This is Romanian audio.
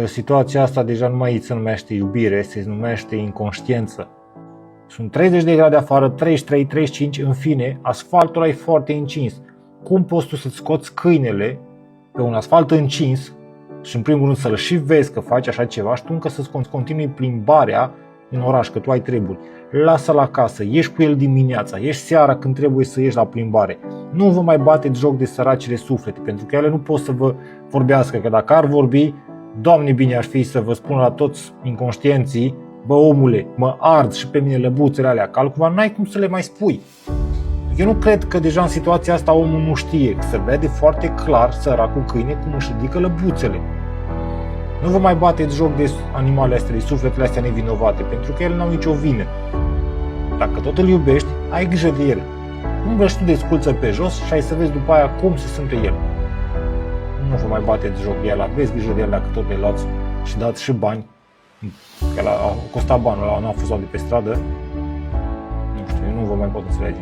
situația asta deja nu mai se numește iubire, se numește inconștiență. Sunt 30 de grade afară, 33, 35, în fine, asfaltul ăla e foarte încins. Cum poți tu să-ți scoți câinele pe un asfalt încins și în primul rând să-l și vezi că faci așa ceva și tu încă să-ți continui plimbarea în oraș, că tu ai treburi. Lasă-l acasă, ieși cu el dimineața, ieși seara când trebuie să ieși la plimbare. Nu vă mai bateți joc de săracile suflete, pentru că ele nu pot să vă vorbească, că dacă ar vorbi, Doamne bine aș fi să vă spun la toți inconștienții: bă omule, mă ard și pe mine lăbuțele alea, că altcumva n-ai cum să le mai spui. Eu nu cred că deja în situația asta omul nu știe, că se vede foarte clar săracul câine cum își ridică lăbuțele. Nu vă mai bateți joc de animalele astea, de sufletele astea nevinovate, pentru că ele n-au nicio vină. Dacă tot îl iubești, ai grijă de el. Umblă-și tu de sculță pe jos și ai să vezi după aia cum se simte el. Nu vă mai bateți joc de el, aveți grijă de el dacă tot le luați și dați și bani. Că a costat banul ăla, n-a fost luat de pe stradă. Nu știu, eu nu vă mai pot înțelege.